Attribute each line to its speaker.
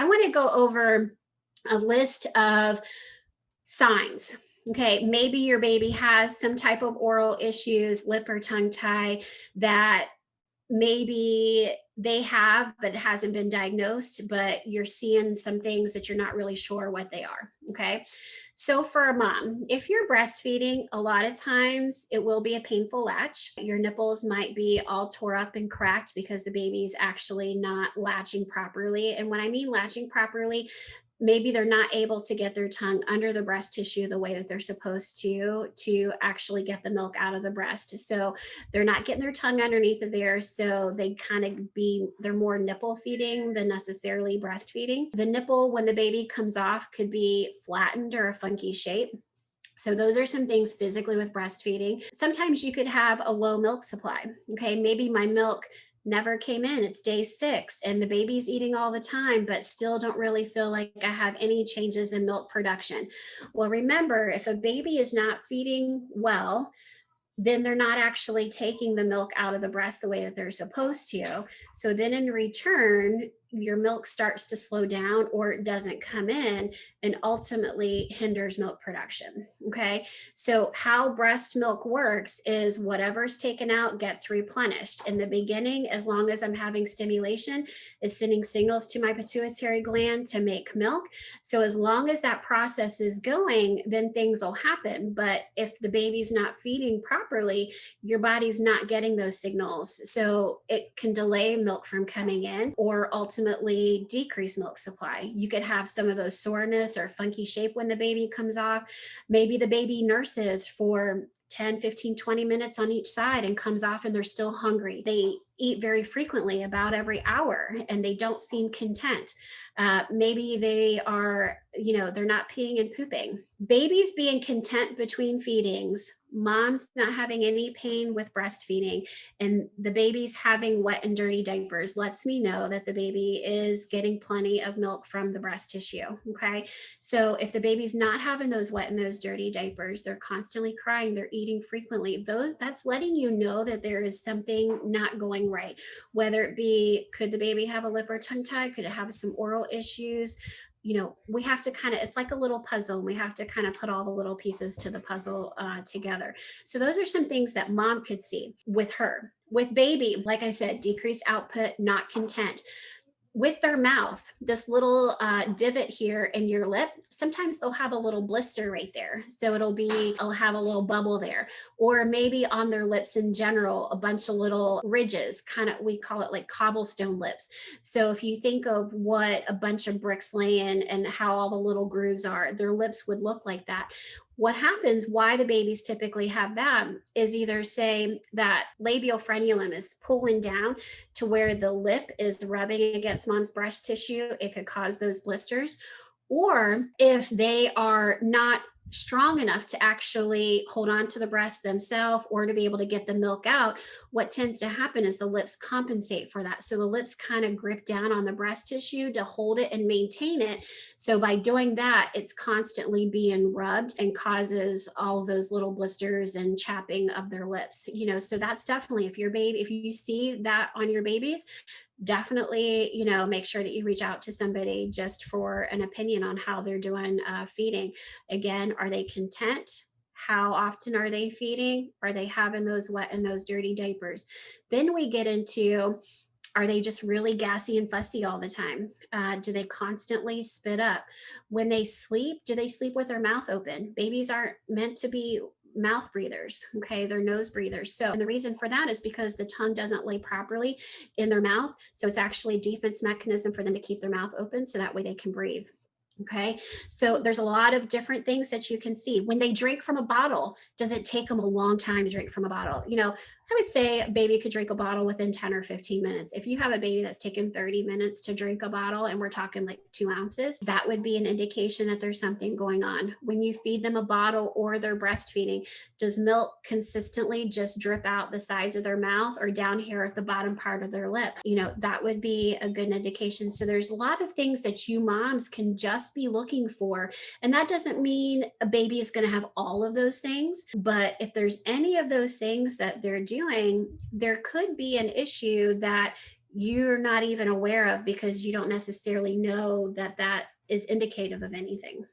Speaker 1: I want to go over a list of signs. Okay, maybe your baby has some type of oral issues, lip or tongue tie, that maybe they have, but it hasn't been diagnosed, but you're seeing some things that you're not really sure what they are. Okay. So for a mom, if you're breastfeeding, a lot of times it will be a painful latch. Your nipples might be all tore up and cracked because the baby's actually not latching properly. And when I mean latching properly, maybe they're not able to get their tongue under the breast tissue the way that they're supposed to actually get the milk out of the breast. So they're not getting their tongue underneath of there, so they kind of they're more nipple feeding than necessarily breastfeeding. The nipple when the baby comes off could be flattened or a funky shape. So those are some things physically with breastfeeding. Sometimes you could have a low milk supply. Okay, maybe my milk never came in. It's day 6 and the baby's eating all the time, but still don't really feel like I have any changes in milk production. Well, remember, if a baby is not feeding well, then they're not actually taking the milk out of the breast the way that they're supposed to. So then in return, your milk starts to slow down or it doesn't come in and ultimately hinders milk production. Okay. So, how breast milk works is whatever's taken out gets replenished. In the beginning, as long as I'm having stimulation, is sending signals to my pituitary gland to make milk. So, as long as that process is going, then things will happen. But if the baby's not feeding properly, your body's not getting those signals. So, it can delay milk from coming in or ultimately decrease milk supply. You could have some of those soreness or funky shape when the baby comes off. Maybe the baby nurses for 10, 15, 20 minutes on each side and comes off and they're still hungry. They eat very frequently, about every hour, and they don't seem content. Maybe they are, they're not peeing and pooping. Babies being content between feedings, moms not having any pain with breastfeeding, and the baby's having wet and dirty diapers lets me know that the baby is getting plenty of milk from the breast tissue. Okay. So if the baby's not having those wet and those dirty diapers, they're constantly crying, they're eating frequently, that's letting you know that there is something not going right. Whether it be, could the baby have a lip or tongue tie? Could it have some oral issues? We have to it's like a little puzzle, and we have to kind of put all the little pieces to the puzzle together. So those are some things that mom could see with her. With baby, like I said, decreased output, not content. With their mouth, this little divot here in your lip, sometimes they'll have a little blister right there. So I'll have a little bubble there. Or maybe on their lips in general, a bunch of little ridges, we call it like cobblestone lips. So if you think of what a bunch of bricks laying and how all the little grooves are, their lips would look like that. What happens, why the babies typically have that, is either say that labial frenulum is pulling down to where the lip is rubbing against mom's breast tissue. It could cause those blisters. Or if they are not strong enough to actually hold on to the breast themselves or to be able to get the milk out, what tends to happen is the lips compensate for that. So the lips kind of grip down on the breast tissue to hold it and maintain it. So by doing that, it's constantly being rubbed and causes all of those little blisters and chapping of their lips. So that's definitely, if you see that on your babies, definitely, make sure that you reach out to somebody just for an opinion on how they're doing feeding. Again, are they content? How often are they feeding? Are they having those wet and those dirty diapers? Then we get into, are they just really gassy and fussy all the time? Do they constantly spit up? When they sleep, do they sleep with their mouth open? Babies aren't meant to be mouth breathers. Okay. They're nose breathers. So, and the reason for that is because the tongue doesn't lay properly in their mouth. So it's actually a defense mechanism for them to keep their mouth open so that way they can breathe. Okay. So there's a lot of different things that you can see. When they drink from a bottle, does it take them a long time to drink from a bottle? I would say a baby could drink a bottle within 10 or 15 minutes. If you have a baby that's taken 30 minutes to drink a bottle, and we're talking like 2 ounces, that would be an indication that there's something going on. When you feed them a bottle or they're breastfeeding, does milk consistently just drip out the sides of their mouth or down here at the bottom part of their lip? That would be a good indication. So there's a lot of things that you moms can just be looking for. And that doesn't mean a baby is going to have all of those things. But if there's any of those things that they're doing, there could be an issue that you're not even aware of because you don't necessarily know that that is indicative of anything.